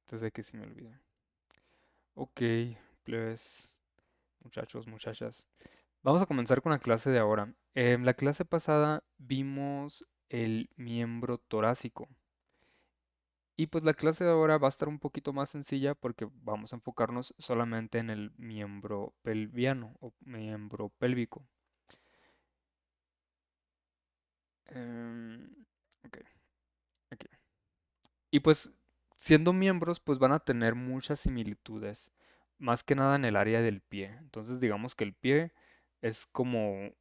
antes de que se me olvide. Ok, plebes, muchachos, muchachas. Vamos a comenzar con la clase de ahora. En la clase pasada vimos el miembro torácico. Y pues la clase de ahora va a estar un poquito más sencilla porque vamos a enfocarnos solamente en el miembro pelviano o miembro pélvico. Em, ok, aquí. Y pues siendo miembros, pues van a tener muchas similitudes, más que nada en el área del pie. Entonces digamos que el pie es como,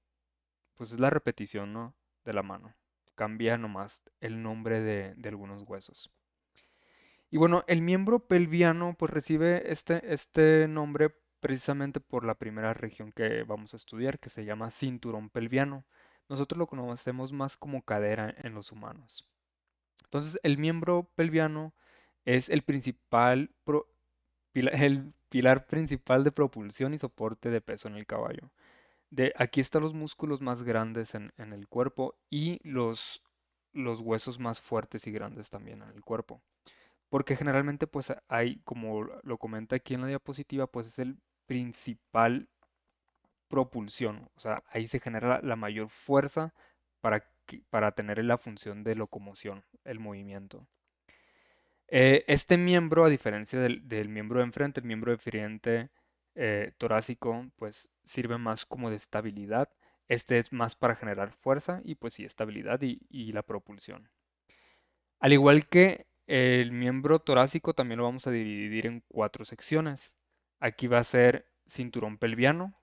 pues es la repetición, ¿no? De la mano. Cambia nomás el nombre de algunos huesos. Y bueno, el miembro pelviano pues recibe este nombre precisamente por la primera región que vamos a estudiar, que se llama cinturón pelviano. Nosotros lo conocemos más como cadera en los humanos. Entonces, el miembro pelviano es el pilar principal de propulsión y soporte de peso en el caballo. Aquí están los músculos más grandes en el cuerpo y los huesos más fuertes y grandes también en el cuerpo. Porque generalmente pues hay, como lo comenta aquí en la diapositiva, pues es el principal propulsión. O sea, ahí se genera la mayor fuerza para tener la función de locomoción, el movimiento. Este miembro, a diferencia del miembro de enfrente, el miembro deferente torácico, pues sirve más como de estabilidad. Este es más para generar fuerza y pues sí, estabilidad y la propulsión. Al igual que el miembro torácico, también lo vamos a dividir en cuatro secciones. Aquí va a ser cinturón pelviano,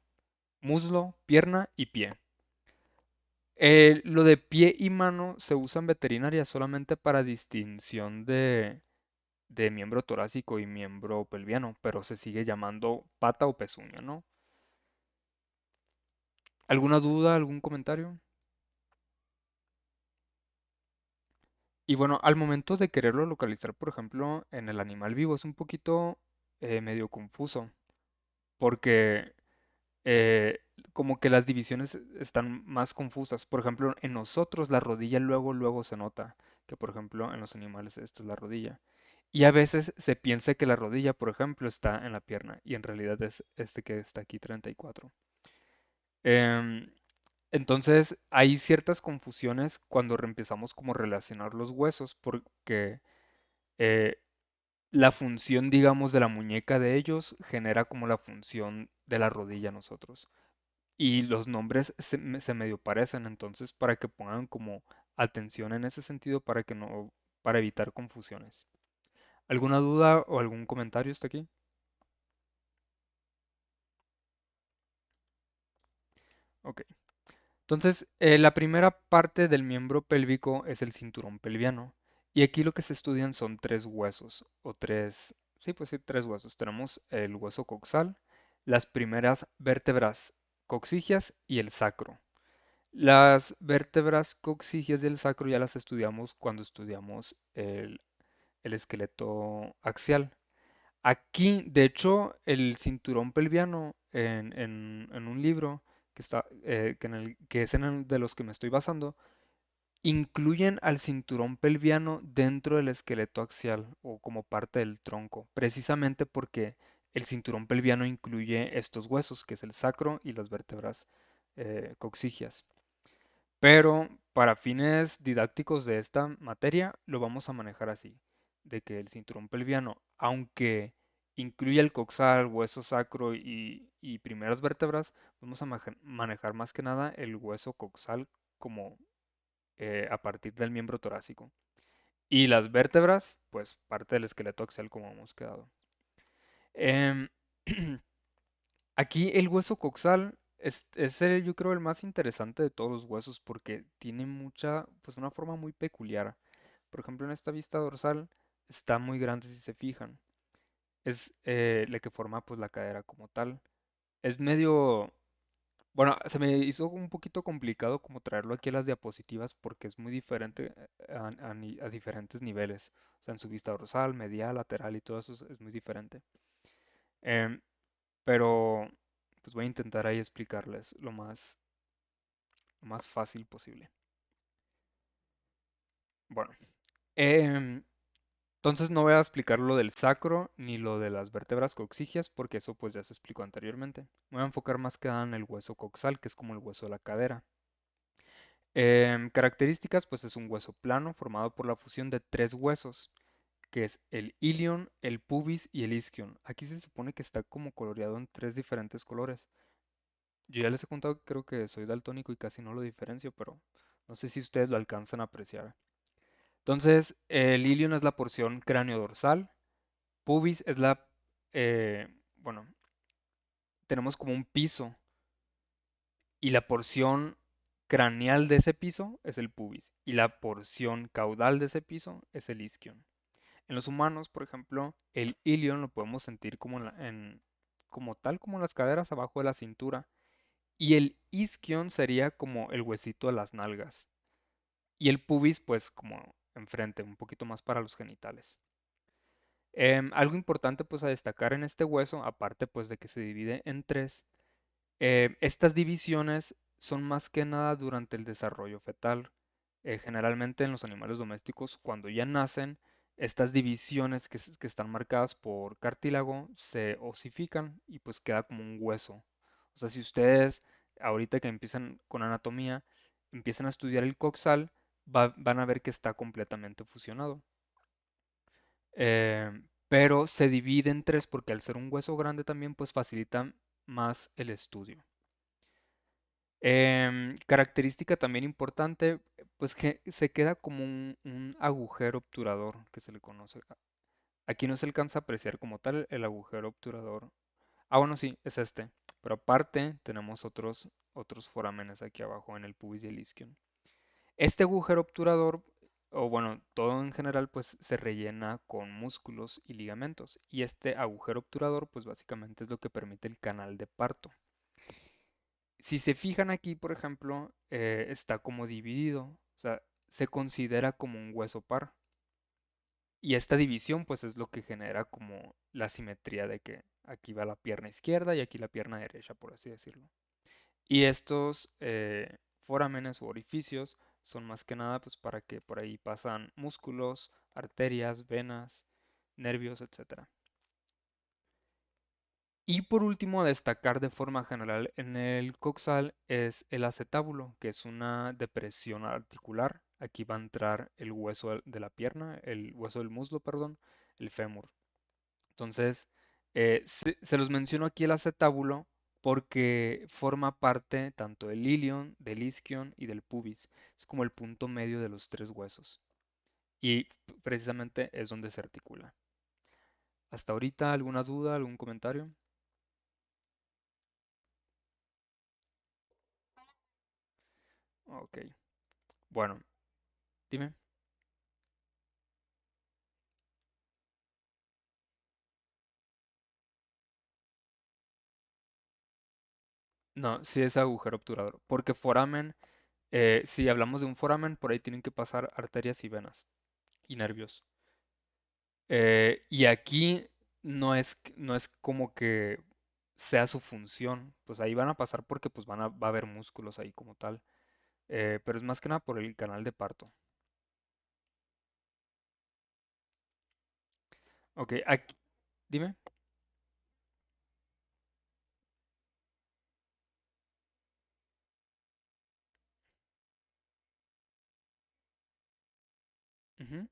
muslo, pierna y pie. Lo de pie y mano se usa en veterinaria solamente para distinción de miembro torácico y miembro pelviano, pero se sigue llamando pata o pezuña, ¿no? ¿Alguna duda, algún comentario? Y bueno, al momento de quererlo localizar, por ejemplo, en el animal vivo, es un poquito medio confuso, porque eh, como que las divisiones están más confusas. Por ejemplo, en nosotros la rodilla luego se nota, que por ejemplo en los animales esta es la rodilla. Y a veces se piensa que la rodilla, por ejemplo, está en la pierna y en realidad es este que está aquí 34. Em, entonces hay ciertas confusiones cuando empezamos como relacionar los huesos porque eh, la función, digamos, de la muñeca de ellos genera como la función de la rodilla a nosotros. Y los nombres se medio parecen, entonces para que pongan como atención en ese sentido para que no, para evitar confusiones. ¿Alguna duda o algún comentario hasta aquí? Ok. Entonces, la primera parte del miembro pélvico es el cinturón pelviano. Y aquí lo que se estudian son tres huesos, o tres, sí, pues sí, tres huesos. Tenemos el hueso coxal, las primeras vértebras coxigias y el sacro. Las vértebras coxigias del sacro ya las estudiamos cuando estudiamos el esqueleto axial. Aquí, de hecho, el cinturón pelviano en un libro que está, que es en el de los que me estoy basando, incluyen al cinturón pelviano dentro del esqueleto axial o como parte del tronco, precisamente porque el cinturón pelviano incluye estos huesos, que es el sacro y las vértebras coxigias. Pero para fines didácticos de esta materia lo vamos a manejar así, de que el cinturón pelviano, aunque incluye el coxal, hueso sacro y primeras vértebras, vamos a manejar más que nada el hueso coxal como a partir del miembro torácico. Y las vértebras, pues parte del esqueleto axial como hemos quedado. Em, Aquí el hueso coxal yo creo el más interesante de todos los huesos porque tiene pues una forma muy peculiar. Por ejemplo, en esta vista dorsal está muy grande si se fijan. Es la que forma pues la cadera como tal. Es medio, bueno, se me hizo un poquito complicado como traerlo aquí a las diapositivas porque es muy diferente a diferentes niveles. O sea, en su vista dorsal, medial, lateral y todo eso es muy diferente. Em, pero pues voy a intentar ahí explicarles lo más fácil posible. Bueno, em, Entonces no voy a explicar lo del sacro ni lo de las vértebras coxígeas porque eso pues ya se explicó anteriormente. Me voy a enfocar más que nada en el hueso coxal, que es como el hueso de la cadera. Características, pues es un hueso plano formado por la fusión de tres huesos, que es el ilion, el pubis y el isquion. Aquí se supone que está como coloreado en tres diferentes colores. Yo ya les he contado que creo que soy daltónico y casi no lo diferencio, pero no sé si ustedes lo alcanzan a apreciar. Entonces, el ilion es la porción cráneo-dorsal, pubis es bueno, tenemos como un piso y la porción craneal de ese piso es el pubis y la porción caudal de ese piso es el isquion. En los humanos, por ejemplo, el ilion lo podemos sentir como, como tal como en las caderas abajo de la cintura y el isquion sería como el huesito de las nalgas y el pubis pues como enfrente, un poquito más para los genitales. Algo importante pues a destacar en este hueso, aparte pues de que se divide en tres, estas divisiones son más que nada durante el desarrollo fetal. Generalmente en los animales domésticos, cuando ya nacen, estas divisiones que están marcadas por cartílago se osifican y pues queda como un hueso. O sea, si ustedes ahorita que empiezan con anatomía, empiezan a estudiar el coxal, van a ver que está completamente fusionado. Pero se divide en tres porque al ser un hueso grande también pues facilita más el estudio. Característica también importante, pues que se queda como un agujero obturador que se le conoce. Aquí no se alcanza a apreciar como tal el agujero obturador. Ah, bueno, sí, es este. Pero aparte tenemos otros forámenes aquí abajo en el pubis y el isquion. Este agujero obturador, o bueno, todo en general, pues se rellena con músculos y ligamentos. Y este agujero obturador, pues básicamente es lo que permite el canal de parto. Si se fijan aquí, por ejemplo, está como dividido, o sea, se considera como un hueso par. Y esta división, pues es lo que genera como la simetría de que aquí va la pierna izquierda y aquí la pierna derecha, por así decirlo. Y estos forámenes u orificios son más que nada pues para que por ahí pasan músculos, arterias, venas, nervios, etcétera. Y por último, a destacar de forma general en el coxal es el acetábulo, que es una depresión articular. Aquí va a entrar el hueso de la pierna, el hueso del muslo, perdón, el fémur. Entonces, se los menciono aquí el acetábulo porque forma parte tanto del ilion, del isquion y del pubis. Es como el punto medio de los tres huesos. Y precisamente es donde se articula. ¿Hasta ahorita alguna duda, algún comentario? Ok. Bueno, dime. No, sí es agujero obturador. Porque foramen, si hablamos de un foramen, por ahí tienen que pasar arterias y venas y nervios. Y aquí no es como que sea su función. Pues ahí van a pasar porque pues va a haber músculos ahí como tal. Pero es más que nada por el canal de parto. Ok, aquí, dime. Ujú.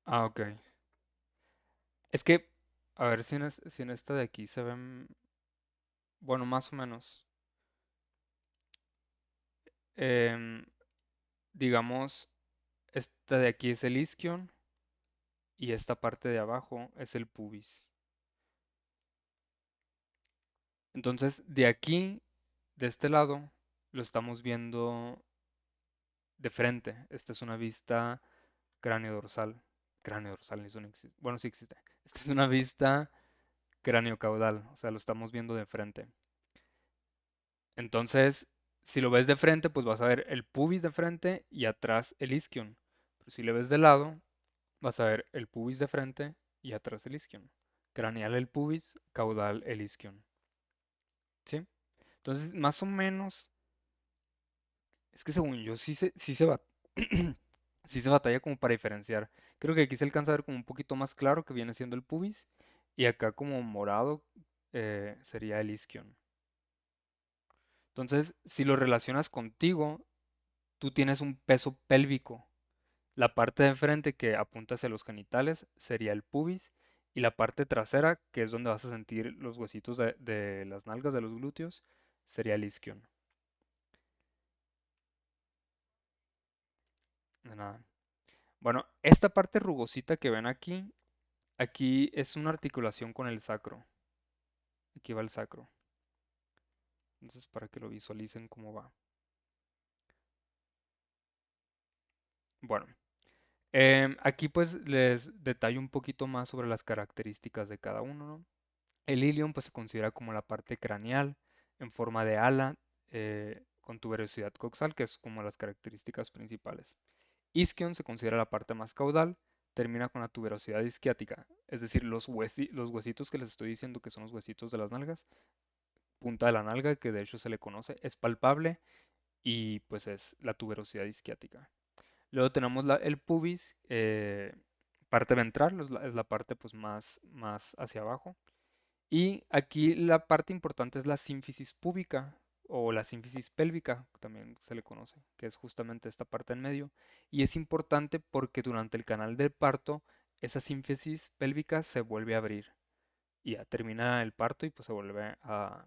Ah, ok. Es que, a ver si en esta de aquí se ven, bueno, más o menos. Em, digamos, esta de aquí es el isquion y esta parte de abajo es el pubis. Entonces, de aquí, de este lado, lo estamos viendo de frente. Esta es una vista cráneo-dorsal. Cráneo-dorsal, eso no existe. Bueno, sí existe. Esta es una vista cráneo-caudal, o sea, lo estamos viendo de frente. Entonces, si lo ves de frente, pues vas a ver el pubis de frente y atrás el isquion. Pero si lo ves de lado, vas a ver el pubis de frente y atrás el isquion. Craneal el pubis, caudal el isquion. ¿Sí? Entonces, más o menos, es que según yo sí se batalla como para diferenciar. Creo que aquí se alcanza a ver como un poquito más claro que viene siendo el pubis y acá como morado sería el isquion. Entonces, si lo relacionas contigo, tú tienes un peso pélvico. La parte de enfrente que apunta hacia los genitales sería el pubis y la parte trasera, que es donde vas a sentir los huesitos de las nalgas de los glúteos, sería el isquion. De nada. Bueno, esta parte rugosita que ven aquí, aquí es una articulación con el sacro. Aquí va el sacro. Entonces, para que lo visualicen cómo va. Bueno, aquí pues les detallo un poquito más sobre las características de cada uno, ¿no? El ilion pues se considera como la parte craneal en forma de ala con tuberosidad coxal, que es como las características principales. Isquion se considera la parte más caudal, termina con la tuberosidad isquiática, es decir, los huesitos que les estoy diciendo que son los huesitos de las nalgas, punta de la nalga, que de hecho se le conoce, es palpable y pues es la tuberosidad isquiática. Luego tenemos el pubis, parte ventral, es la parte pues más hacia abajo. Y aquí la parte importante es la sínfisis púbica o la sínfisis pélvica, también se le conoce, que es justamente esta parte en medio. Y es importante porque durante el canal del parto, esa sínfisis pélvica se vuelve a abrir y ya termina el parto y pues se vuelve a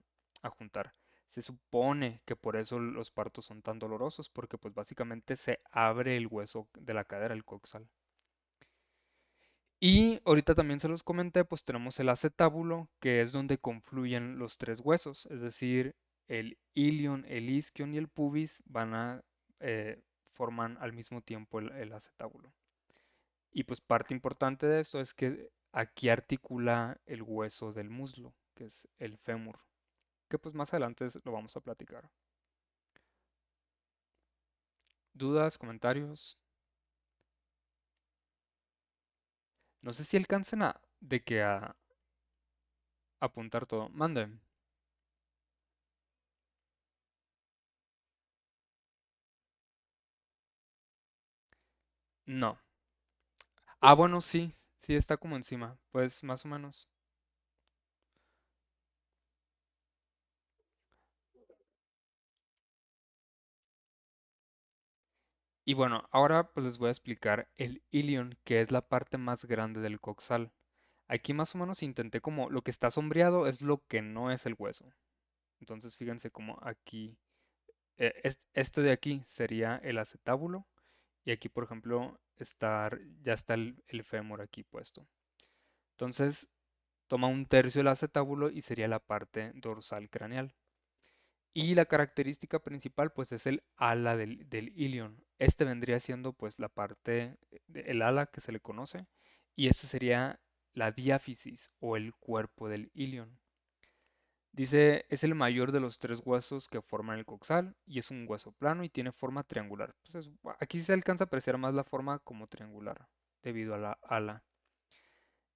juntar. Se supone que por eso los partos son tan dolorosos, porque pues básicamente se abre el hueso de la cadera, el coxal. Y ahorita también se los comenté, pues tenemos el acetábulo, que es donde confluyen los tres huesos, es decir, el ilion, el isquion y el pubis eh, forman al mismo tiempo el acetábulo. Y pues parte importante de esto es que aquí articula el hueso del muslo, que es el fémur, que pues más adelante lo vamos a platicar. ¿Dudas, comentarios? No sé si alcancen a apuntar todo. Manden. No. Ah, bueno, sí, sí está como encima, pues más o menos. Y bueno, ahora pues les voy a explicar el ilion, que es la parte más grande del coxal. Aquí más o menos intenté como lo que está sombreado es lo que no es el hueso. Entonces fíjense como aquí, esto de aquí sería el acetábulo y aquí por ejemplo ya está el fémur aquí puesto. Entonces toma un tercio del acetábulo y sería la parte dorsal craneal. Y la característica principal pues es el ala del ilion. Este vendría siendo pues la parte, el ala que se le conoce y este sería la diáfisis o el cuerpo del ilion. Dice, es el mayor de los tres huesos que forman el coxal y es un hueso plano y tiene forma triangular. Pues aquí se alcanza a apreciar más la forma como triangular debido a la ala.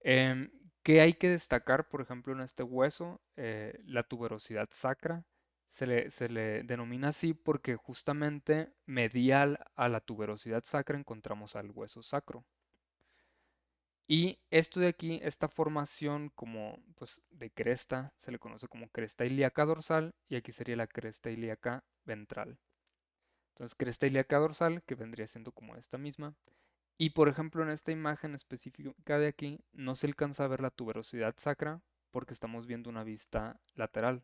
Em, ¿Qué hay que destacar, por ejemplo, en este hueso? La tuberosidad sacra se le denomina así porque justamente medial a la tuberosidad sacra encontramos al hueso sacro. Y esto de aquí, esta formación como pues de cresta, se le conoce como cresta ilíaca dorsal y aquí sería la cresta ilíaca ventral. Entonces, cresta ilíaca dorsal, que vendría siendo como esta misma, y por ejemplo, en esta imagen específica de aquí, no se alcanza a ver la tuberosidad sacra porque estamos viendo una vista lateral.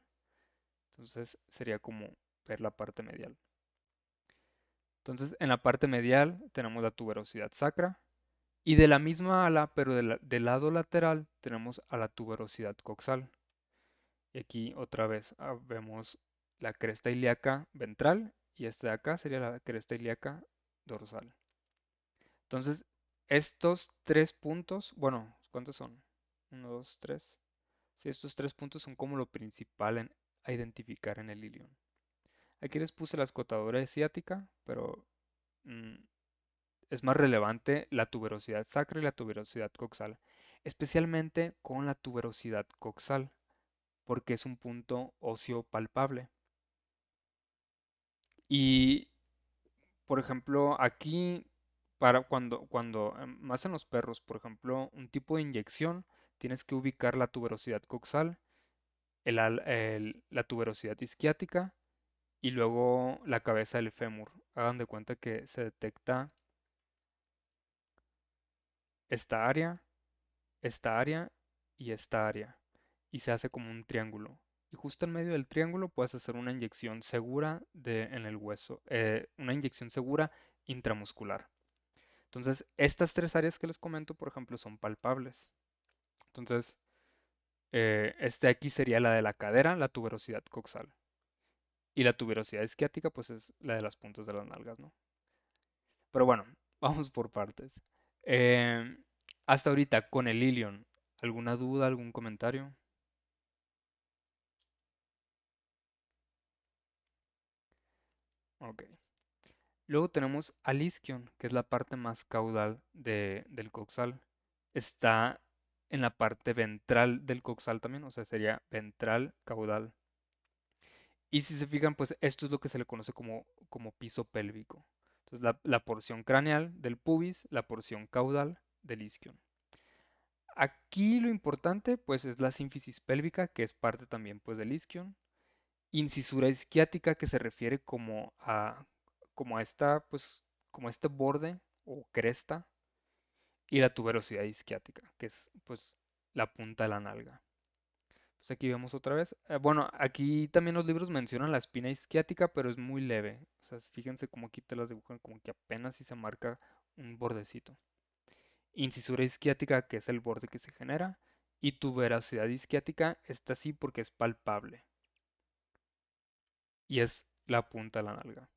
Entonces sería como ver la parte medial. Entonces, en la parte medial tenemos la tuberosidad sacra y de la misma ala, pero del lado lateral, tenemos a la tuberosidad coxal. Y aquí otra vez vemos la cresta ilíaca ventral y esta de acá sería la cresta ilíaca dorsal. Entonces, estos tres puntos, bueno, ¿cuántos son? Uno, dos, tres. Sí, estos tres puntos son como lo principal a identificar en el ilion. Aquí les puse la escotadura ciática, pero mm, es más relevante la tuberosidad sacra y la tuberosidad coxal, especialmente con la tuberosidad coxal, porque es un punto óseo palpable. Y, por ejemplo, aquí, para más en los perros, por ejemplo, un tipo de inyección, tienes que ubicar la tuberosidad coxal, la tuberosidad isquiática y luego la cabeza del fémur. Hagan de cuenta que se detecta esta área, esta área y esta área. Y se hace como un triángulo. Y justo en medio del triángulo puedes hacer una inyección segura en el hueso, una inyección segura intramuscular. Entonces, estas tres áreas que les comento, por ejemplo, son palpables. Entonces, este aquí sería la de la cadera, la tuberosidad coxal. Y la tuberosidad isquiática, pues es la de las puntas de las nalgas, ¿no? Pero bueno, vamos por partes. Eh, Hasta ahorita, con el ilion, ¿alguna duda, algún comentario? Ok. Luego tenemos al isquion, que es la parte más caudal del coxal. Está en la parte ventral del coxal también, o sea, sería ventral caudal. Y si se fijan, pues esto es lo que se le conoce como piso pélvico. Entonces, la porción craneal del pubis, la porción caudal del isquion. Aquí lo importante, pues, es la sínfisis pélvica, que es parte también, pues, del isquion. Incisura isquiática, que se refiere como a esta, pues, como a este borde o cresta. Y la tuberosidad isquiática, que es, pues, la punta de la nalga. Pues aquí vemos otra vez. Bueno, aquí también los libros mencionan la espina isquiática, pero es muy leve. O sea, fíjense cómo aquí te las dibujan, como que apenas si se marca un bordecito. Incisura isquiática, que es el borde que se genera. Y tuberosidad isquiática, está así porque es palpable. Y es la punta de la nalga.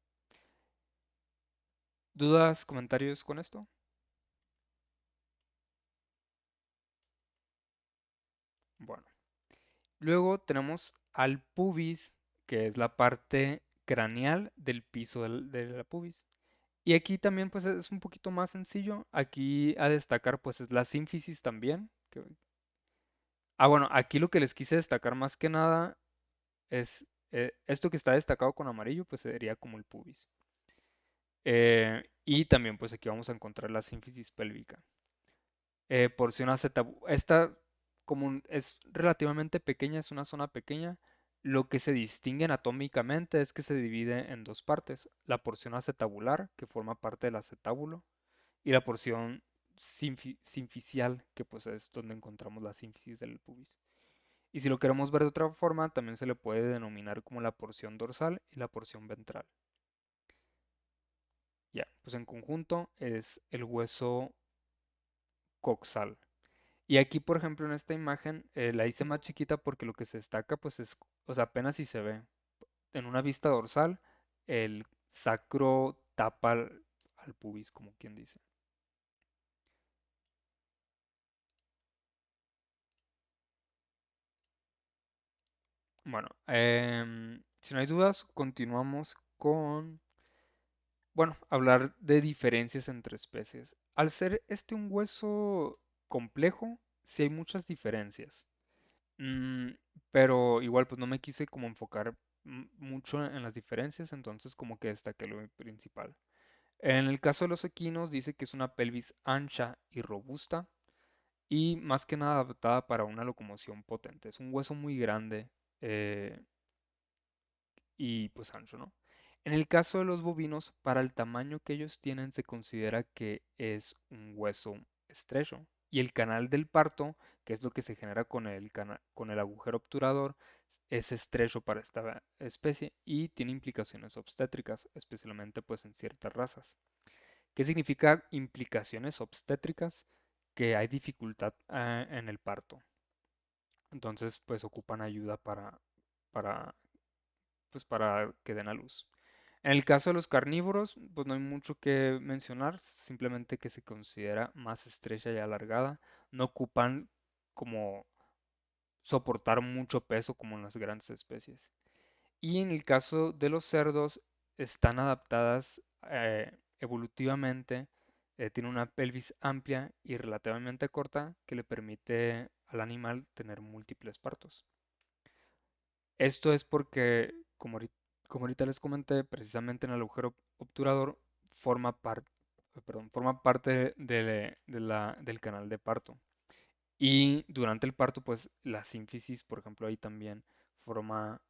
¿Dudas, comentarios con esto? Bueno. Luego tenemos al pubis, que es la parte craneal del piso de la pubis. Y aquí también pues es un poquito más sencillo. Aquí a destacar pues es la sínfisis también. Bueno, aquí lo que les quise destacar más que nada es esto que está destacado con amarillo pues sería como el pubis. Y también pues aquí vamos a encontrar la sínfisis pélvica. Porción esta es relativamente pequeña, es una zona pequeña. Lo que se distingue anatómicamente es que se divide en dos partes. La porción acetabular, que forma parte del acetábulo, y la porción sinficial, que pues es donde encontramos la sínfisis del pubis. Y si lo queremos ver de otra forma, también se le puede denominar como la porción dorsal y la porción ventral. Ya, pues en conjunto es el hueso coxal. Y aquí, por ejemplo, en esta imagen la hice más chiquita porque lo que se destaca, pues es, o sea, apenas si se ve. En una vista dorsal, el sacro tapa al pubis, como quien dice. Bueno, si no hay dudas, continuamos con, bueno, hablar de diferencias entre especies. Al ser este un hueso complejo, sí hay muchas diferencias. Mm, pero igual, pues no me quise como enfocar mucho en las diferencias, entonces como que destaqué lo principal. En el caso de los equinos, dice que es una pelvis ancha y robusta y más que nada adaptada para una locomoción potente. Es un hueso muy grande eh, y pues ancho, ¿no? En el caso de los bovinos, para el tamaño que ellos tienen, se considera que es un hueso estrecho. Y el canal del parto, que es lo que se genera con el agujero obturador, es estrecho para esta especie y tiene implicaciones obstétricas, especialmente pues en ciertas razas. ¿Qué significa implicaciones obstétricas? Que hay dificultad en el parto. Entonces, pues ocupan ayuda para, pues, para que den a luz. En el caso de los carnívoros, pues no hay mucho que mencionar, simplemente que se considera más estrecha y alargada. No ocupan como soportar mucho peso como en las grandes especies. Y en el caso de los cerdos, están adaptadas evolutivamente, tiene una pelvis amplia y relativamente corta que le permite al animal tener múltiples partos. Esto es porque, como ahorita, Como ahorita les comenté, precisamente en el agujero obturador forma, forma parte del canal de parto. Y durante el parto, pues la sínfisis, por ejemplo, ahí también forma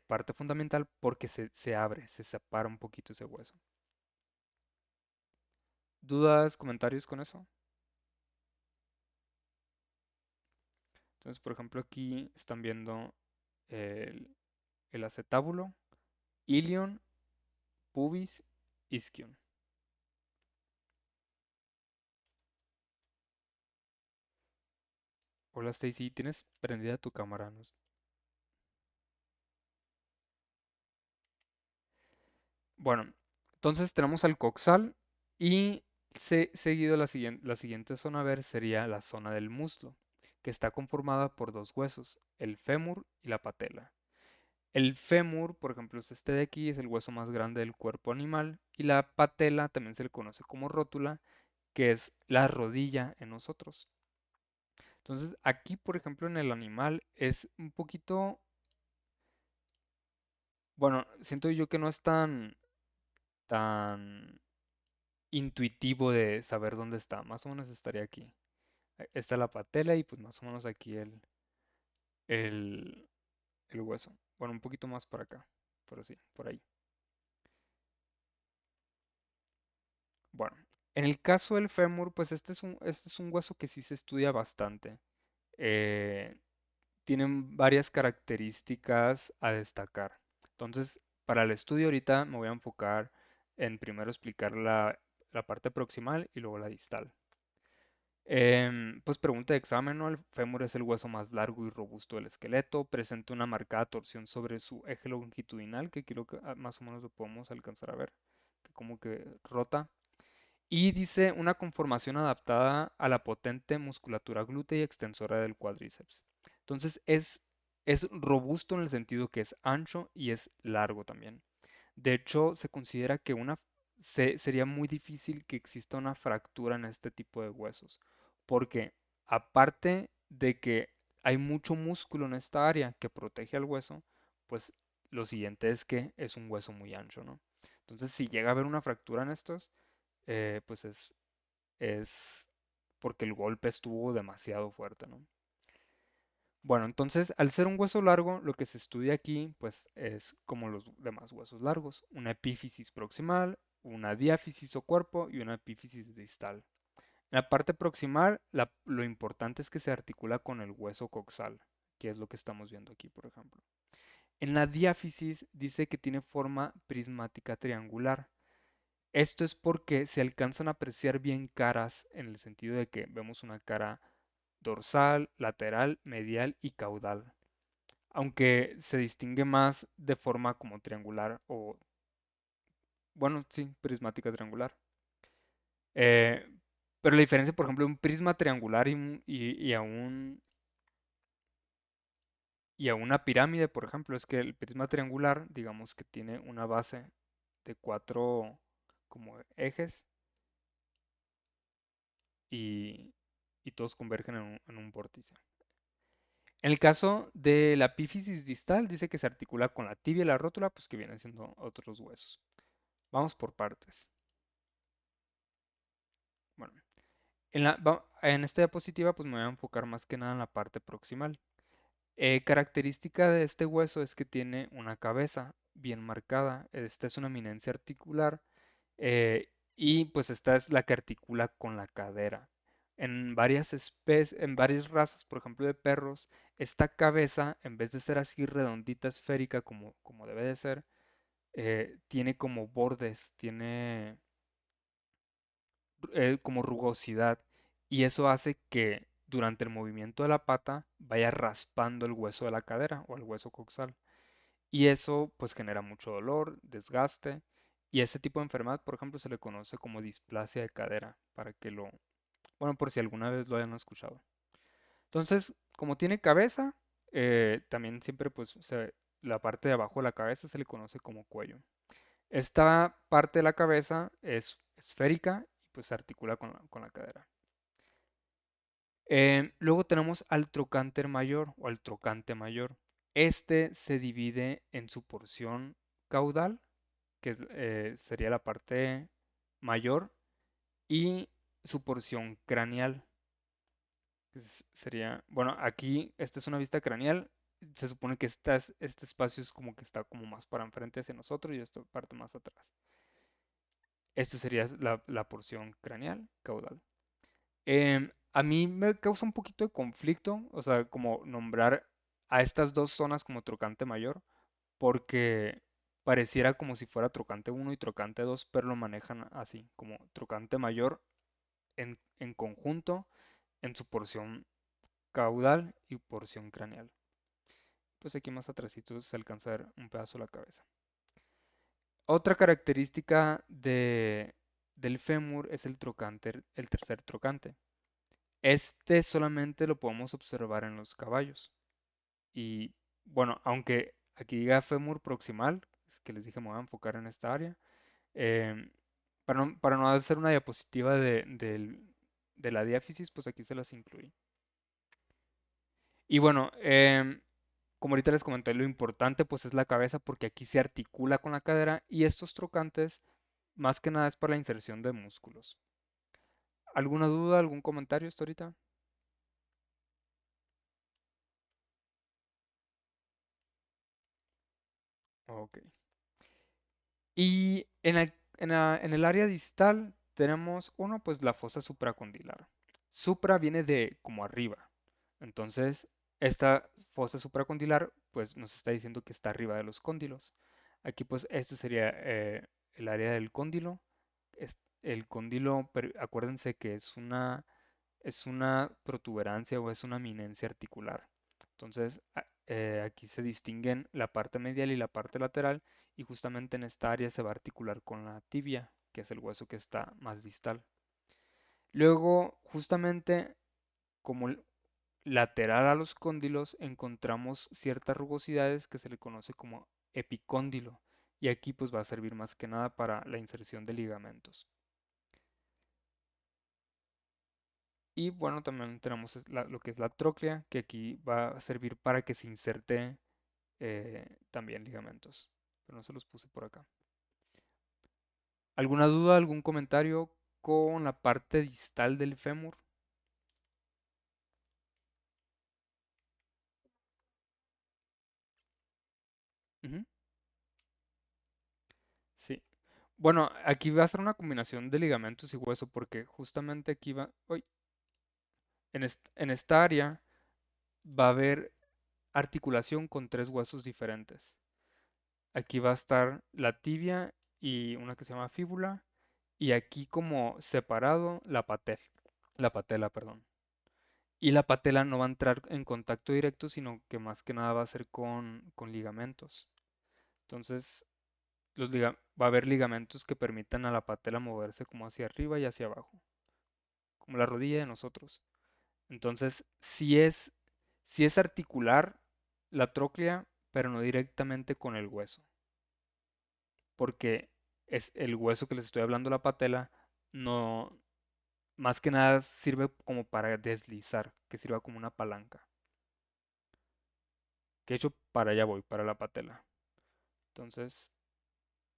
parte fundamental porque se abre, se separa un poquito ese hueso. ¿Dudas, comentarios con eso? Entonces, por ejemplo, aquí están viendo el, el acetábulo, ilion, pubis, isquion. Hola Stacy, ¿tienes prendida tu cámara? ¿No? Bueno, entonces tenemos al coxal y seguido la siguiente zona a ver sería la zona del muslo, que está conformada por dos huesos, el fémur y la patela. El fémur, por ejemplo, es este de aquí, es el hueso más grande del cuerpo animal y la patela también se le conoce como rótula, que es la rodilla en nosotros. Entonces, aquí, por ejemplo, en el animal es un poquito, bueno, siento yo que no es tan intuitivo de saber dónde está. Más o menos estaría aquí. Está la patela y pues más o menos aquí el, el hueso. Bueno, un poquito más para acá, pero sí, por ahí. Bueno, en el caso del fémur, pues este es un hueso que sí se estudia bastante. Eh, Tienen varias características a destacar. Entonces, para el estudio ahorita me voy a enfocar en primero explicar la parte proximal y luego la distal. Pues pregunta de examen, ¿no? El fémur es el hueso más largo y robusto del esqueleto, presenta una marcada torsión sobre su eje longitudinal, que creo que más o menos lo podemos alcanzar a ver, que como que rota. Y dice una conformación adaptada a la potente musculatura glútea y extensora del cuádriceps. Entonces es robusto en el sentido que es ancho y es largo también. De hecho, se considera que sería muy difícil que exista una fractura en este tipo de huesos, porque aparte de que hay mucho músculo en esta área que protege al hueso, pues lo siguiente es que es un hueso muy ancho, ¿no? Entonces, si llega a haber una fractura en estos, pues es porque el golpe estuvo demasiado fuerte, ¿no? Bueno, entonces, al ser un hueso largo, lo que se estudia aquí, pues, es como los demás huesos largos, una epífisis proximal, una diáfisis o cuerpo y una epífisis distal. En la parte proximal, lo importante es que se articula con el hueso coxal, que es lo que estamos viendo aquí, por ejemplo. En la diáfisis dice que tiene forma prismática triangular. Esto es porque se alcanzan a apreciar bien caras en el sentido de que vemos una cara dorsal, lateral, medial y caudal, aunque se distingue más de forma como triangular o, bueno, sí, prismática triangular. Eh, pero la diferencia, por ejemplo, de un prisma triangular y a una pirámide, por ejemplo, es que el prisma triangular, digamos que tiene una base de cuatro como ejes y, y todos convergen en un vórtice. En el caso de la epífisis distal, dice que se articula con la tibia y la rótula, pues que vienen siendo otros huesos. Vamos por partes. Bueno, en esta diapositiva pues me voy a enfocar más que nada en la parte proximal. Característica de este hueso es que tiene una cabeza bien marcada. Esta es una eminencia articular y pues esta es la que articula con la cadera. En varias especies, en varias razas, por ejemplo de perros, esta cabeza, en vez de ser así redondita, esférica como debe de ser, tiene como bordes, tiene como rugosidad y eso hace que durante el movimiento de la pata vaya raspando el hueso de la cadera o el hueso coxal. Y eso pues genera mucho dolor, desgaste y ese tipo de enfermedad, por ejemplo, se le conoce como displasia de cadera, para que bueno, por si alguna vez lo hayan escuchado. Entonces, como tiene cabeza, también siempre pues la parte de abajo de la cabeza se le conoce como cuello. Esta parte de la cabeza es esférica y pues se articula con la cadera. Luego tenemos al trocánter mayor o al trocante mayor. Este se divide en su porción. caudal, que sería la parte mayor, y su porción craneal, sería, bueno, aquí esta es una vista craneal, se supone que este espacio es como que está como más para enfrente hacia nosotros y esta parte más atrás. Esto sería la porción craneal, caudal. A mí me causa un poquito de conflicto, o sea, como nombrar a estas dos zonas como trocante mayor, porque pareciera como si fuera trocante uno y trocante 2, pero lo manejan así, como trocante mayor en conjunto en su porción caudal y porción craneal. Pues aquí más atrásito se alcanza a ver un pedazo de la cabeza. Otra característica del fémur es el trocante, el tercer trocante. Este solamente lo podemos observar en los caballos. Y bueno, aunque aquí diga fémur proximal, que les dije me voy a enfocar en esta área, em, para no hacer una diapositiva de la diáfisis, pues aquí se las incluí. Y bueno, como ahorita les comenté, lo importante pues es la cabeza porque aquí se articula con la cadera y estos trocantes más que nada es para la inserción de músculos. ¿Alguna duda, algún comentario hasta ahorita? Ok. Y en el área distal tenemos uno, pues la fosa supracondilar. Supra viene de como arriba. Entonces, esta fosa supracondilar, pues nos está diciendo que está arriba de los cóndilos. Aquí, pues, esto sería el área del cóndilo. El cóndilo, acuérdense que es una protuberancia o es una eminencia articular. Entonces, aquí se distinguen la parte medial y la parte lateral y justamente en esta área se va a articular con la tibia, que es el hueso que está más distal. Luego, justamente como lateral a los cóndilos, encontramos ciertas rugosidades que se le conoce como epicóndilo y aquí pues va a servir más que nada para la inserción de ligamentos. Y bueno, también tenemos lo que es la tróclea, que aquí va a servir para que se inserte también ligamentos. Pero no se los puse por acá. ¿Alguna duda, algún comentario con la parte distal del fémur? Ujú, sí. Bueno, aquí va a ser una combinación de ligamentos y hueso porque justamente aquí va, uy, en esta área va a haber articulación con tres huesos diferentes. Aquí va a estar la tibia y una que se llama fíbula y aquí como separado la patela, perdón. Y la patela no va a entrar en contacto directo, sino que más que nada va a ser con ligamentos. Entonces, va a haber ligamentos que permitan a la patela moverse como hacia arriba y hacia abajo, como la rodilla de nosotros. Entonces, si es articular la tróclea, pero no directamente con el hueso, porque es el hueso que les estoy hablando, la patela, no, más que nada sirve como para deslizar, que sirva como una palanca. Que de hecho para allá voy, para la patela. Entonces,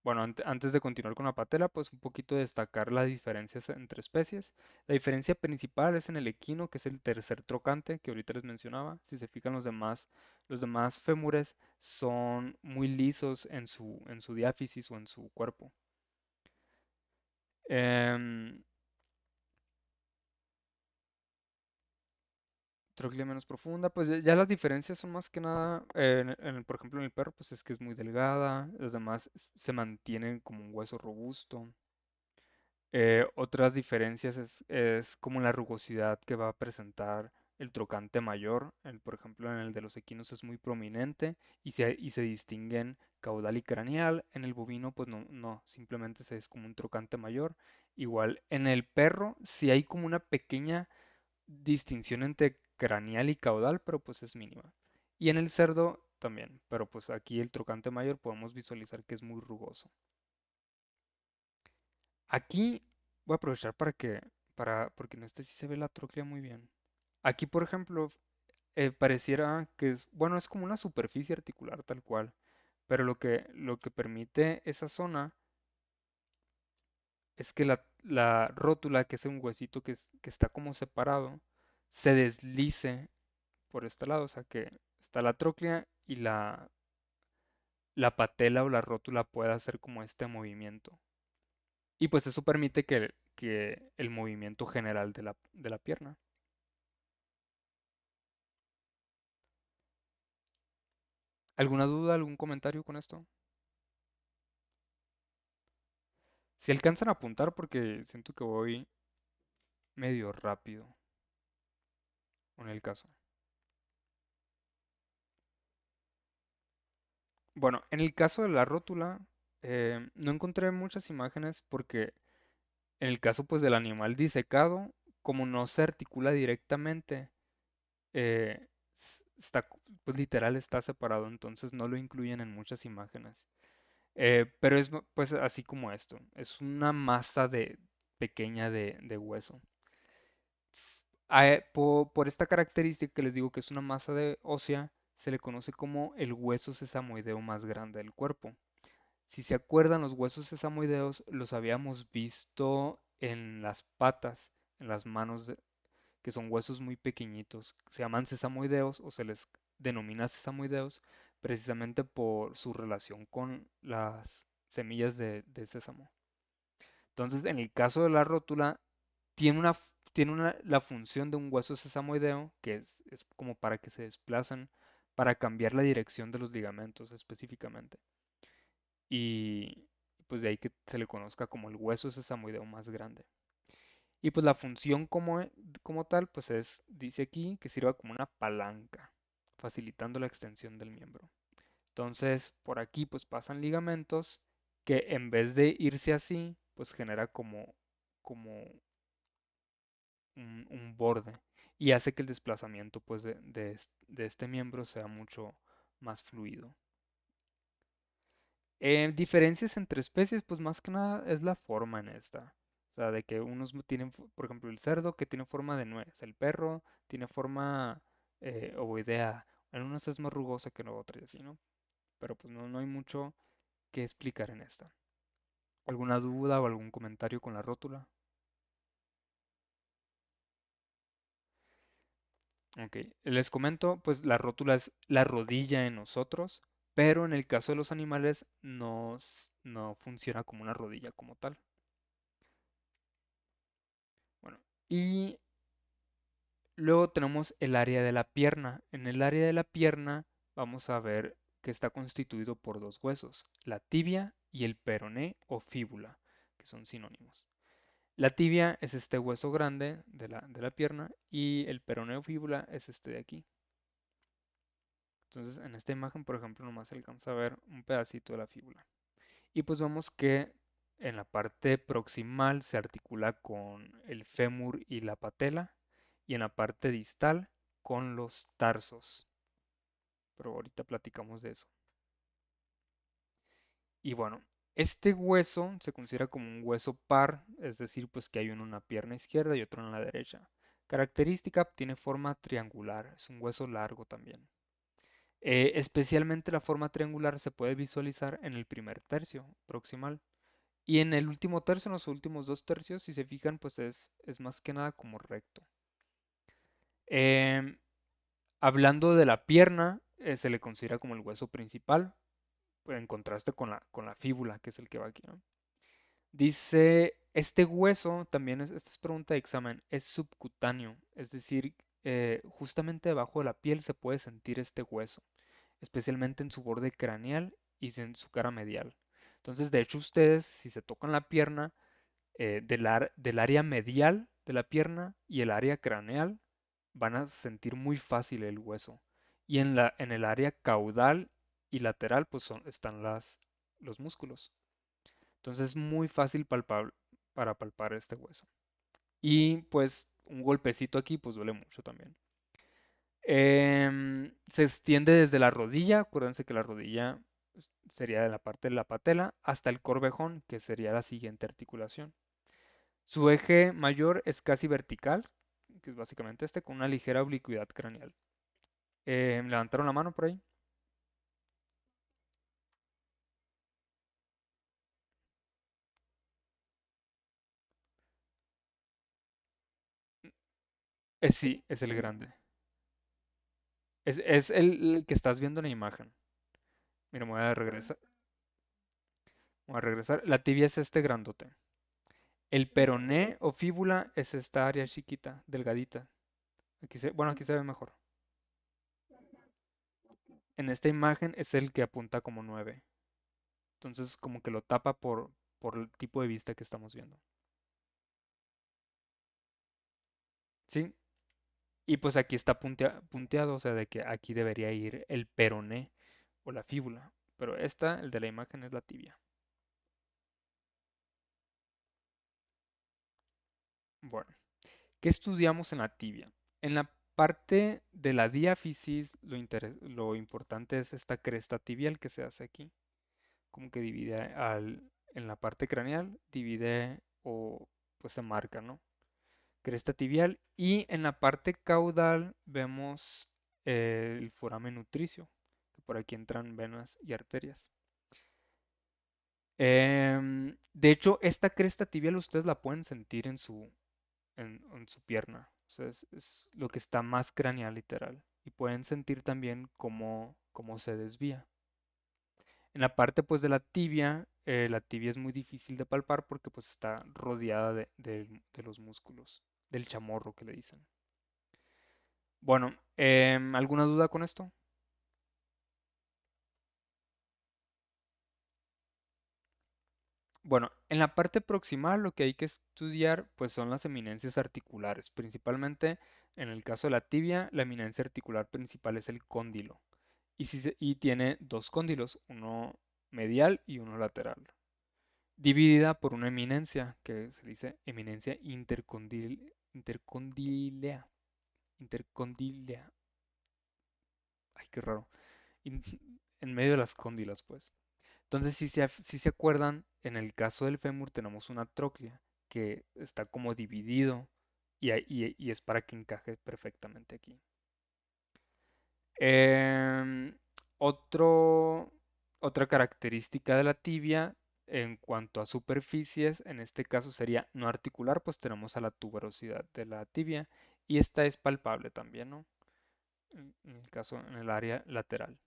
bueno, antes de continuar con la patela, pues un poquito destacar las diferencias entre especies. La diferencia principal es en el equino, que es el tercer trocante que ahorita les mencionaba. Si se fijan los demás fémures son muy lisos en su diáfisis o en su cuerpo. Em, Trochlea menos profunda, pues ya las diferencias son más que nada, por ejemplo en el perro, pues es que es muy delgada, los demás se mantienen como un hueso robusto. Otras diferencias es como la rugosidad que va a presentar el trocante mayor, por ejemplo en el de los equinos es muy prominente y se distinguen caudal y craneal, en el bovino pues no, simplemente se es como un trocante mayor. Igual en el perro sí hay como una pequeña distinción entre craneal y caudal, pero pues es mínima. Y en el cerdo también, pero pues aquí el trocante mayor podemos visualizar que es muy rugoso. Aquí voy a aprovechar porque en este sí se ve la tróclea muy bien. Aquí, por ejemplo, pareciera que es, bueno, es como una superficie articular tal cual, pero lo que permite esa zona es que la rótula, que es un huesito que está como separado, se deslice por este lado, o sea que está la tróclea y la patela o la rótula pueda hacer como este movimiento. Y pues eso permite que el movimiento general de la pierna. ¿Alguna duda, algún comentario con esto? Si alcanzan a apuntar porque siento que voy medio rápido en el caso. Bueno, en el caso de la rótula, no encontré muchas imágenes porque en el caso pues del animal disecado, como no se articula directamente, está, pues literal está separado, entonces no lo incluyen en muchas imágenes. Pero es pues así como esto, es una masa pequeña de hueso. Por esta característica que les digo que es una masa de ósea, se le conoce como el hueso sesamoideo más grande del cuerpo. Si se acuerdan, los huesos sesamoideos los habíamos visto en las patas, en las manos, que son huesos muy pequeñitos. Se llaman sesamoideos o se les denomina sesamoideos precisamente por su relación con las semillas de sésamo. Entonces, en el caso de la rótula, la función de un hueso sesamoideo, que es como para que se desplazan, para cambiar la dirección de los ligamentos específicamente. Y pues de ahí que se le conozca como el hueso sesamoideo más grande. Y pues la función como tal, pues dice aquí que sirva como una palanca, facilitando la extensión del miembro. Entonces, por aquí pues pasan ligamentos que en vez de irse así, pues genera como un borde y hace que el desplazamiento pues de este miembro sea mucho más fluido. Diferencias entre especies, pues más que nada es la forma en esta. O sea, de que unos tienen, por ejemplo, el cerdo que tiene forma de nuez, el perro tiene forma ovoidea, en unos es más rugosa que en otras y así, ¿no? Pero pues no hay mucho que explicar en esta. ¿Alguna duda o algún comentario con la rótula? Ok, les comento, pues la rótula es la rodilla en nosotros, pero en el caso de los animales no funciona como una rodilla como tal. Bueno, y luego tenemos el área de la pierna. En el área de la pierna vamos a ver que está constituido por dos huesos, la tibia y el peroné o fíbula, que son sinónimos. La tibia es este hueso grande de la pierna y el peroné o fíbula es este de aquí. Entonces, en esta imagen, por ejemplo, nomás se alcanza a ver un pedacito de la fíbula. Y pues vemos que en la parte proximal se articula con el fémur y la patela, y en la parte distal con los tarsos. Pero ahorita platicamos de eso. Y bueno, este hueso se considera como un hueso par, es decir, pues que hay uno en una pierna izquierda y otro en la derecha. Característica, tiene forma triangular, es un hueso largo también. Especialmente la forma triangular se puede visualizar en el primer tercio proximal. Y en el último tercio, en los últimos dos tercios, si se fijan, pues es más que nada como recto. Em, Hablando de la pierna, se le considera como el hueso principal, en contraste con la fíbula, que es el que va aquí, ¿no? Dice, este hueso, también esta es pregunta de examen, es subcutáneo, es decir, justamente debajo de la piel se puede sentir este hueso, especialmente en su borde craneal y en su cara medial. Entonces, de hecho, ustedes, si se tocan la pierna, del área medial de la pierna y el área craneal, van a sentir muy fácil el hueso. Y en el área caudal y lateral, pues están los músculos. Entonces es muy fácil para palpar este hueso. Y pues un golpecito aquí, pues duele mucho también. Se extiende desde la rodilla, acuérdense que la rodilla sería de la parte de la patela, hasta el corvejón, que sería la siguiente articulación. Su eje mayor es casi vertical, que es básicamente este, con una ligera oblicuidad craneal. ¿Levantaron la mano por ahí? Sí, es el grande. Es el que estás viendo en la imagen. Mira, me voy a regresar. Voy a regresar. La tibia es este grandote. El peroné o fíbula es esta área chiquita, delgadita. Bueno, aquí se ve mejor. En esta imagen es el que apunta como 9. Entonces como que lo tapa por el tipo de vista que estamos viendo. ¿Sí? Y pues aquí está punteado, o sea, de que aquí debería ir el peroné o la fíbula. Pero esta, el de la imagen, es la tibia. Bueno, ¿qué estudiamos en la tibia? En la parte de la diáfisis, lo importante es esta cresta tibial que se hace aquí. Como que divide en la parte craneal, divide o pues se marca, ¿no? Cresta tibial. Y en la parte caudal vemos el foramen nutricio, que por aquí entran venas y arterias. De hecho, esta cresta tibial ustedes la pueden sentir en su pierna. O sea, es lo que está más craneal literal. Y pueden sentir también cómo se desvía. En la parte pues de la tibia es muy difícil de palpar porque pues está rodeada de los músculos, del chamorro que le dicen. Bueno, ¿alguna duda con esto? Bueno, en la parte proximal lo que hay que estudiar pues son las eminencias articulares. Principalmente en el caso de la tibia, la eminencia articular principal es el cóndilo. Y tiene dos cóndilos, uno medial y uno lateral, dividida por una eminencia que se dice eminencia intercondilea. Intercondilea. Ay, qué raro. In- en medio de las cóndilas, pues. Entonces, si se acuerdan, en el caso del fémur tenemos una tróclea que está como dividido y es para que encaje perfectamente aquí. Em, otro, otra característica de la tibia en cuanto a superficies, en este caso sería no articular, pues tenemos a la tuberosidad de la tibia y esta es palpable también, ¿no? En el caso, en el área lateral.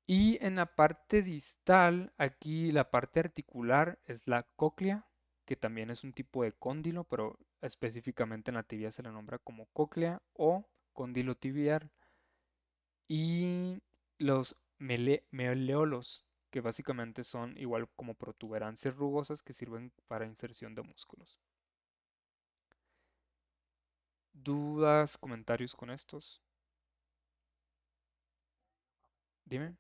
Y en la parte distal, aquí la parte articular es la cóclea, que también es un tipo de cóndilo, pero específicamente en la tibia se le nombra como cóclea o cóndilo tibial. Y los meleolos, que básicamente son igual como protuberancias rugosas que sirven para inserción de músculos. ¿Dudas, comentarios con estos? Dime.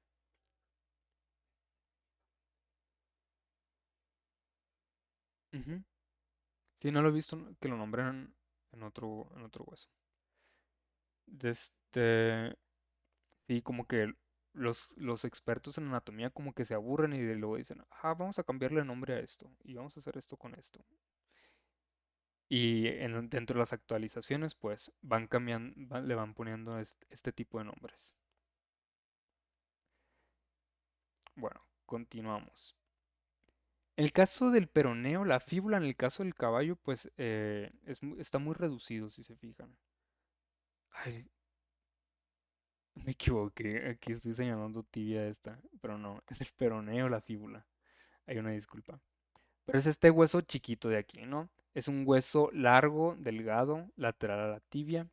Ujú. Sí, no lo he visto que lo nombren en otro hueso. Este, sí, como que los expertos en anatomía como que se aburren y luego dicen, ah, vamos a cambiarle nombre a esto y vamos a hacer esto con esto. Y dentro de las actualizaciones, pues van cambiando, le van poniendo este tipo de nombres. Bueno, continuamos. El caso del peroneo, la fíbula en el caso del caballo, pues está muy reducido si se fijan. Ay, me equivoqué, aquí estoy señalando tibia esta, pero no, es el peroneo, la fíbula. Hay una disculpa. Pero es este hueso chiquito de aquí, ¿no? Es un hueso largo, delgado, lateral a la tibia.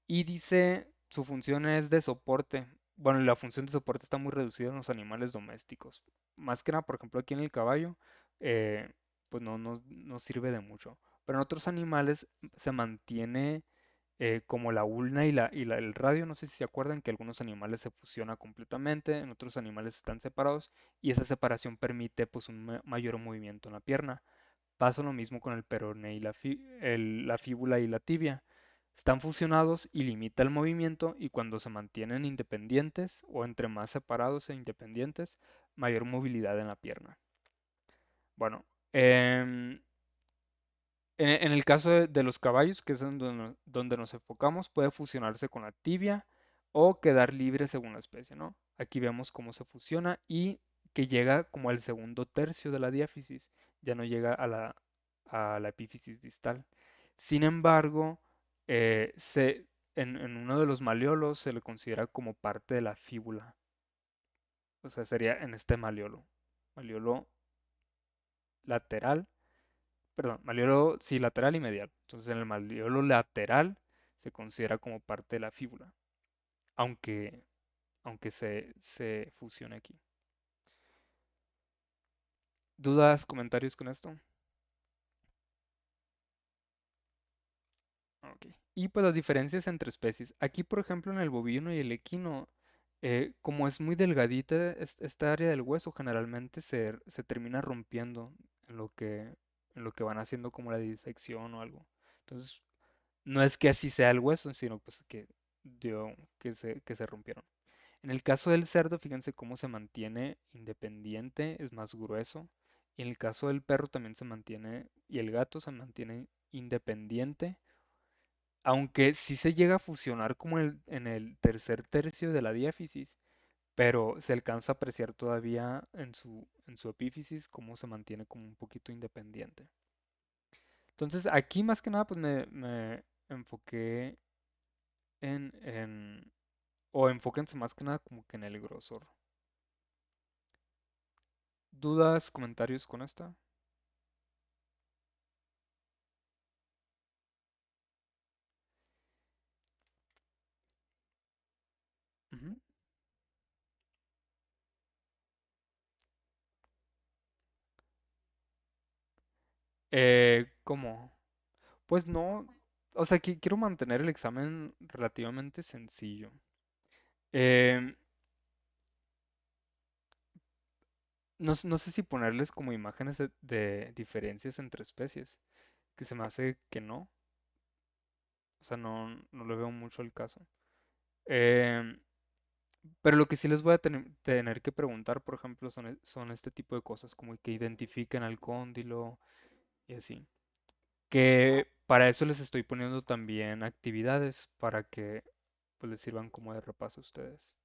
Y dice, su función es de soporte. Bueno, la función de soporte está muy reducida en los animales domésticos. Más que nada, por ejemplo, aquí en el caballo, eh, pues no sirve de mucho. Pero en otros animales se mantiene como la ulna el radio. No sé si se acuerdan que algunos animales se fusionan completamente, en otros animales están separados y esa separación permite pues un mayor movimiento en la pierna. Pasa lo mismo con el peroné y la fíbula y la tibia. Están fusionados y limita el movimiento y cuando se mantienen independientes o entre más separados e independientes, mayor movilidad en la pierna. Bueno, en el caso de los caballos, que es donde nos enfocamos, puede fusionarse con la tibia o quedar libre según la especie, ¿no? Aquí vemos cómo se fusiona y que llega como al segundo tercio de la diáfisis, ya no llega a la epífisis distal. Sin embargo, eh, se, en uno de los maliolos se le considera como parte de la fíbula. O sea, sería en este maliolo. Maliolo lateral, perdón, maliolo, sí, lateral y medial. Entonces, en el maliolo lateral se considera como parte de la fíbula, aunque, aunque se fusione aquí. ¿Dudas, comentarios con esto? Ok. Y pues las diferencias entre especies. Aquí, por ejemplo, en el bovino y el equino, como es muy delgadita, esta área del hueso generalmente se termina rompiendo en lo que van haciendo como la disección o algo. Entonces, no es que así sea el hueso, sino pues que dio, que se rompieron. En el caso del cerdo, fíjense cómo se mantiene independiente, es más grueso. Y en el caso del perro también se mantiene, y el gato se mantiene independiente, aunque sí se llega a fusionar como en el tercer tercio de la diáfisis, pero se alcanza a apreciar todavía en su epífisis cómo se mantiene como un poquito independiente. Entonces aquí más que nada pues me enfoqué o enfóquense más que nada como que en el grosor. ¿Dudas, comentarios con esta? Ujú. ¿Cómo? Pues no, o sea, quiero mantener el examen relativamente sencillo. Em, no sé si ponerles como imágenes de diferencias entre especies, que se me hace que no, o sea, no le veo mucho el caso. Em, pero lo que sí les voy a tener que preguntar, por ejemplo, son este tipo de cosas, como que identifiquen al cóndilo y así. Que para eso les estoy poniendo también actividades para que pues les sirvan como de repaso a ustedes.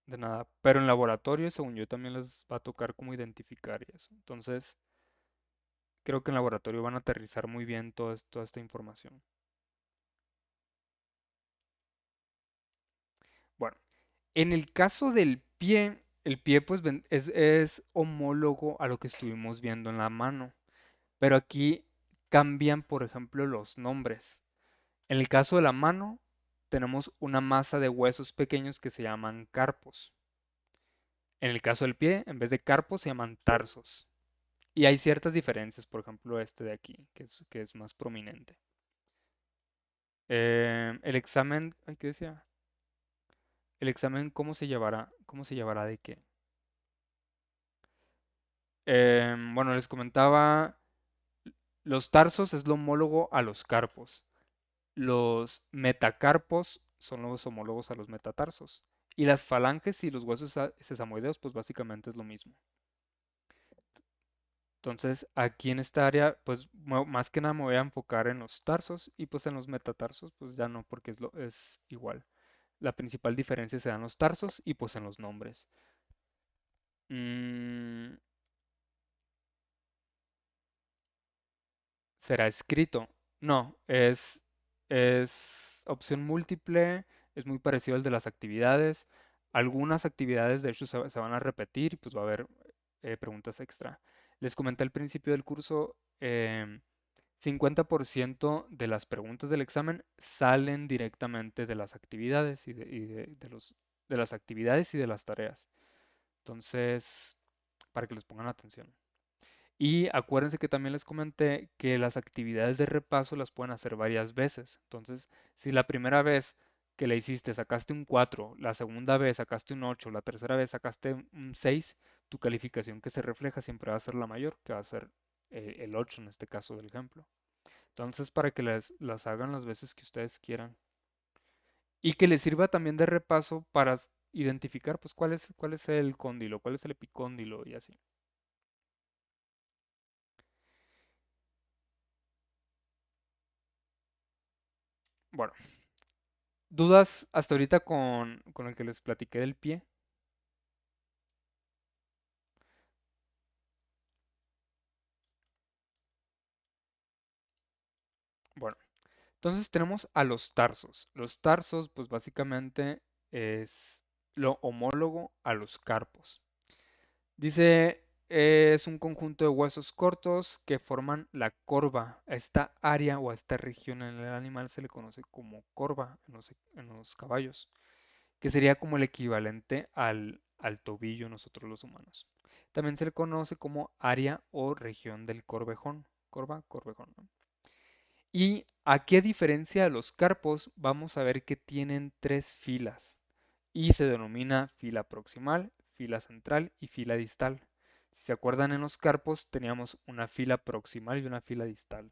De nada. Pero en laboratorio, según yo, también les va a tocar como identificar y eso. Entonces, creo que en laboratorio van a aterrizar muy bien toda esta información. Bueno, en el caso del pie, el pie pues es homólogo a lo que estuvimos viendo en la mano. Pero aquí cambian, por ejemplo, los nombres. En el caso de la mano, tenemos una masa de huesos pequeños que se llaman carpos. En el caso del pie, en vez de carpos, se llaman tarsos. Y hay ciertas diferencias, por ejemplo, este de aquí, que es más prominente. El examen, ay, ¿qué decía? El examen, ¿cómo se llevará? ¿Cómo se llevará de qué? Bueno, les comentaba, los tarsos es lo homólogo a los carpos. Los metacarpos son los homólogos a los metatarsos. Y las falanges y los huesos sesamoideos, pues básicamente es lo mismo. Entonces, aquí en esta área, pues más que nada me voy a enfocar en los tarsos y pues en los metatarsos, pues ya no, porque es igual. La principal diferencia se da en los tarsos y pues en los nombres. Mm, ¿Será escrito? No, es opción múltiple, es muy parecido al de las actividades. Algunas actividades de hecho se van a repetir y pues va a haber preguntas extra. Les comenté al principio del curso, 50% de las preguntas del examen salen directamente de las actividades de las actividades y de las tareas. Entonces, para que les pongan atención. Y acuérdense que también les comenté que las actividades de repaso las pueden hacer varias veces. Entonces, si la primera vez que le hiciste sacaste un 4, la segunda vez sacaste un 8, la tercera vez sacaste un 6, tu calificación que se refleja siempre va a ser la mayor, que va a ser el 8 en este caso del ejemplo. Entonces, para que las hagan las veces que ustedes quieran. Y que les sirva también de repaso para identificar pues cuál es el cóndilo, cuál es el epicóndilo y así. Bueno, ¿dudas hasta ahorita con el que les platiqué del pie? Entonces tenemos a los tarsos. Los tarsos, pues básicamente es lo homólogo a los carpos. Dice, es un conjunto de huesos cortos que forman la corva. A esta área o a esta región en el animal se le conoce como corva en los caballos, que sería como el equivalente al tobillo nosotros los humanos. También se le conoce como área o región del corvejón. Corva, corvejón, ¿no? Y aquí, a diferencia de los carpos, vamos a ver que tienen tres filas y se denomina fila proximal, fila central y fila distal. Si se acuerdan, en los carpos teníamos una fila proximal y una fila distal.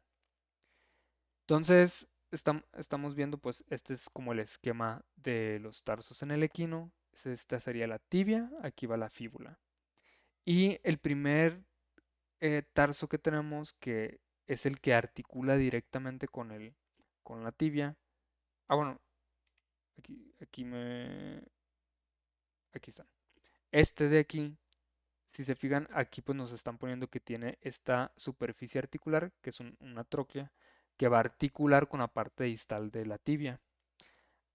Entonces, estamos viendo, pues, este es como el esquema de los tarsos en el equino. Esta sería la tibia, aquí va la fíbula. Y el primer tarso que tenemos, que es el que articula directamente con la tibia. Ah, bueno, aquí está. Este de aquí, si se fijan, aquí pues nos están poniendo que tiene esta superficie articular, que es una tróclea, que va a articular con la parte distal de la tibia.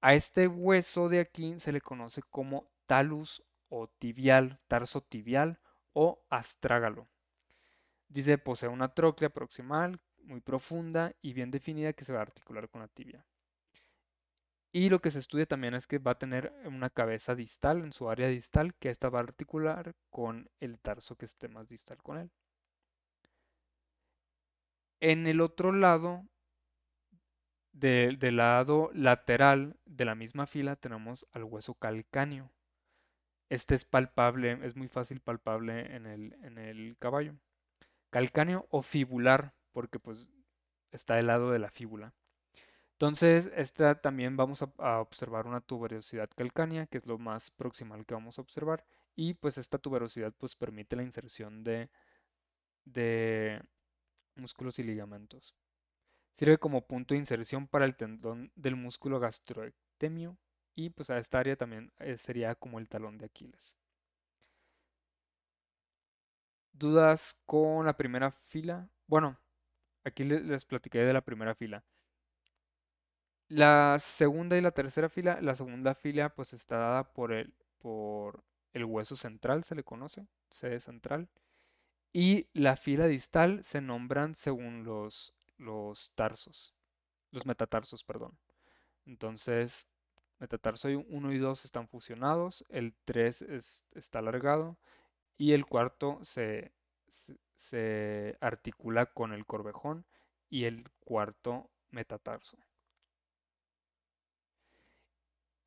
A este hueso de aquí se le conoce como talus o tibial, tarso tibial o astrágalo. Dice, posee una tróclea proximal muy profunda y bien definida que se va a articular con la tibia. Y lo que se estudia también es que va a tener una cabeza distal en su área distal, que esta va a articular con el tarso que esté más distal con él. En el otro lado, del lado lateral de la misma fila, tenemos al hueso calcáneo. Este es palpable, es muy fácil palpable en el caballo. Calcáneo o fibular, porque pues está del lado de la fíbula. Entonces, esta también vamos a observar una tuberosidad calcánea, que es lo más proximal que vamos a observar, y pues esta tuberosidad pues permite la inserción de músculos y ligamentos. Sirve como punto de inserción para el tendón del músculo gastroectemio y pues a esta área también sería como el talón de Aquiles. ¿Dudas con la primera fila? Bueno, aquí les platiqué de la primera fila. La segunda y la tercera fila, la segunda fila pues está dada por el hueso central, se le conoce, sede central, y la fila distal se nombran según los tarsos, los metatarsos, perdón. Entonces, metatarso uno y 2 están fusionados, el 3 está alargado y el cuarto se articula con el corvejón y el cuarto metatarso.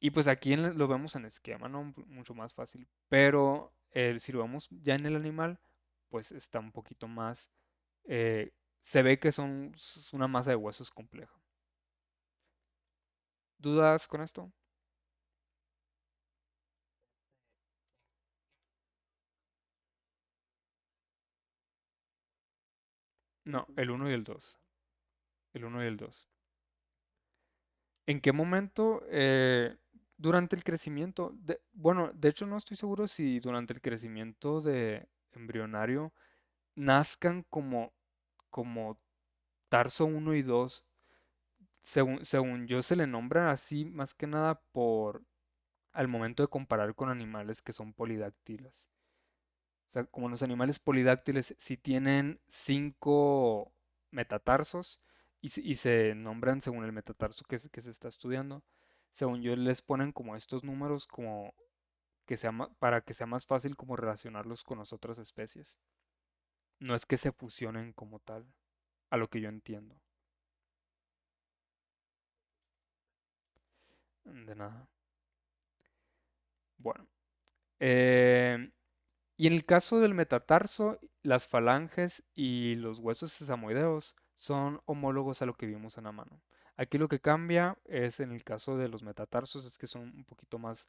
Y pues aquí lo vemos en esquema, ¿no? Mucho más fácil. Pero si lo vemos ya en el animal, pues está un poquito más... se ve que es una masa de huesos compleja. ¿Dudas con esto? No, el uno y el 2. El uno y el 2. ¿En qué momento? Durante el crecimiento. Bueno, de hecho no estoy seguro si durante el crecimiento de embrionario nazcan como tarso uno y 2. Según yo se le nombra así más que nada por al momento de comparar con animales que son polidáctiles. O sea, como los animales polidáctiles sí tienen cinco metatarsos y se nombran según el metatarso que se está estudiando. Según yo les ponen como estos números como para que sea más fácil como relacionarlos con las otras especies. No es que se fusionen como tal, a lo que yo entiendo. De nada. Bueno. eh, Y en el caso del metatarso, las falanges y los huesos sesamoideos son homólogos a lo que vimos en la mano. Aquí lo que cambia es en el caso de los metatarsos, es que son un poquito más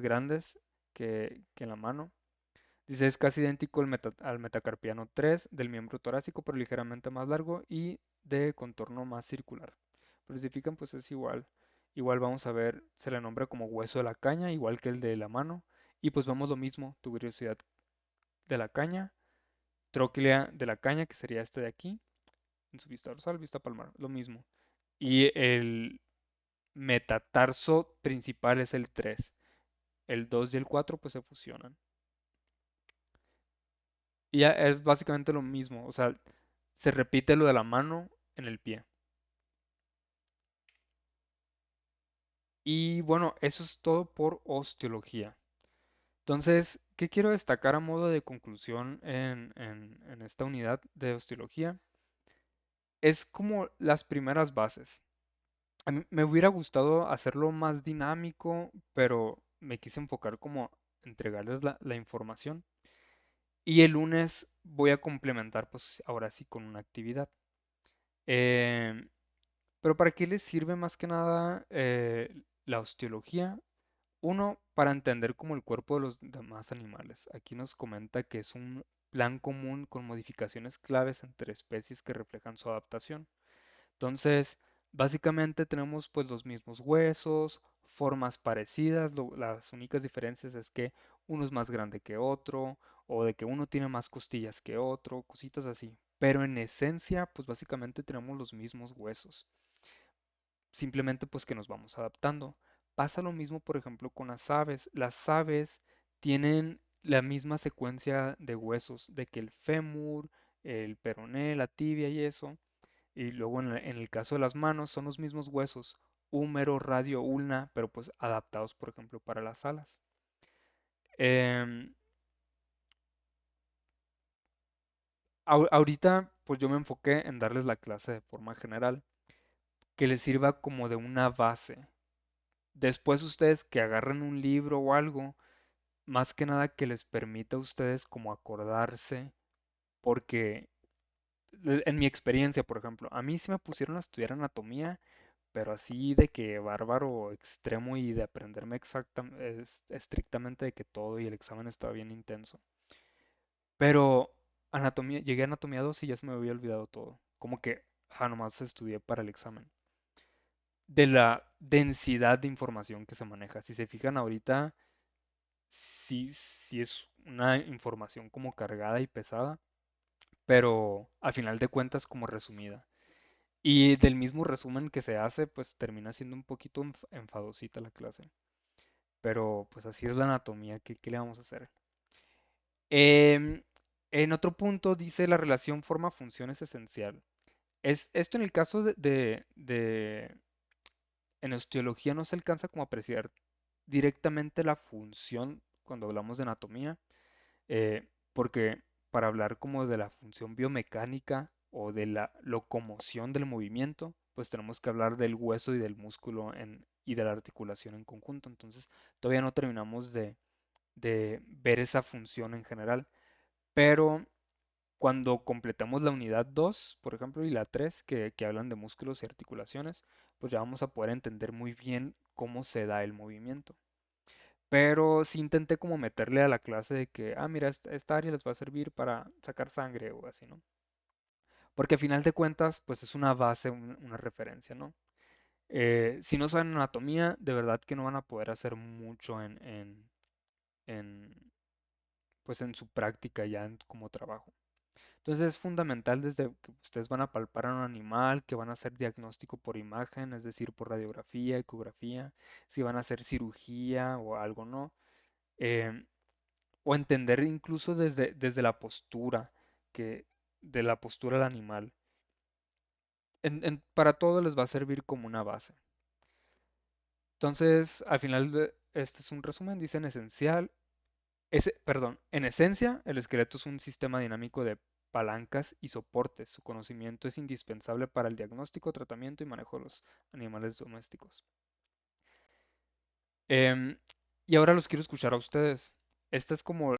grandes que en la mano. Dice, es casi idéntico al metacarpiano 3 del miembro torácico, pero ligeramente más largo y de contorno más circular. Pero si fijan, pues es igual. Igual vamos a ver, se le nombra como hueso de la caña, igual que el de la mano. Y pues vemos lo mismo, tuberosidad de la caña, tróclea de la caña, que sería este de aquí, en su vista dorsal, vista palmar, lo mismo. y el metatarso principal es el 3. El 2 y el 4 pues se fusionan. Y ya es básicamente lo mismo, o sea, se repite lo de la mano en el pie. Y bueno, eso es todo por osteología. Entonces, ¿qué quiero destacar a modo de conclusión en esta unidad de osteología? Es como las primeras bases. A mí me hubiera gustado hacerlo más dinámico, pero me quise enfocar como entregarles la información. Y el lunes voy a complementar, pues ahora sí, con una actividad. Em, pero ¿para qué les sirve más que nada la osteología? Uno, para entender como el cuerpo de los demás animales. Aquí nos comenta que es un plan común con modificaciones claves entre especies que reflejan su adaptación. Entonces, básicamente tenemos pues los mismos huesos, formas parecidas, las únicas diferencias es que uno es más grande que otro o de que uno tiene más costillas que otro, cositas así. Pero en esencia, pues básicamente tenemos los mismos huesos. Simplemente pues que nos vamos adaptando. Pasa lo mismo, por ejemplo, con las aves. Las aves tienen la misma secuencia de huesos, de que el fémur, el peroné, la tibia y eso. Y luego en el caso de las manos son los mismos huesos, húmero, radio, ulna, pero pues adaptados, por ejemplo, para las alas. Em, ahorita pues yo me enfoqué en darles la clase de forma general, que les sirva como de una base. Después ustedes que agarren un libro o algo, más que nada que les permita a ustedes como acordarse, porque en mi experiencia, por ejemplo, a mí sí me pusieron a estudiar anatomía, pero así de que bárbaro extremo y de aprenderme estrictamente de que todo y el examen estaba bien intenso. Pero anatomía, llegué a anatomía 2 y ya se me había olvidado todo. Como que, nomás estudié para el examen. De la densidad de información que se maneja. Si se fijan ahorita, sí es una información como cargada y pesada, pero al final de cuentas como resumida. Y del mismo resumen que se hace, pues termina siendo un poquito enfadosita la clase. Pero pues así es la anatomía, ¿qué le vamos a hacer? Em, en otro punto dice la relación forma-función es esencial. Esto en el caso en osteología no se alcanza como a apreciar directamente la función cuando hablamos de anatomía, porque para hablar como de la función biomecánica o de la locomoción del movimiento, pues tenemos que hablar del hueso y del músculo y de la articulación en conjunto. Entonces, todavía no terminamos de ver esa función en general, pero cuando completamos la unidad 2, por ejemplo, y la 3, que hablan de músculos y articulaciones, pues ya vamos a poder entender muy bien cómo se da el movimiento. Pero sí intenté como meterle a la clase de que, mira, esta área les va a servir para sacar sangre o así, ¿no? Porque a final de cuentas, pues es una base, una referencia, ¿no? Si no saben anatomía, de verdad que no van a poder hacer mucho en, pues en su práctica ya como trabajo. Entonces es fundamental desde que ustedes van a palpar a un animal, que van a hacer diagnóstico por imagen, es decir, por radiografía, ecografía, si van a hacer cirugía o algo, ¿no? Em, o entender incluso desde la postura, que, de la postura del animal. Para todo les va a servir como una base. Entonces, al final, este es un resumen, dice en esencial, perdón, en esencia, el esqueleto es un sistema dinámico de palancas y soportes. Su conocimiento es indispensable para el diagnóstico, tratamiento y manejo de los animales domésticos. Em, y ahora los quiero escuchar a ustedes. Esta es como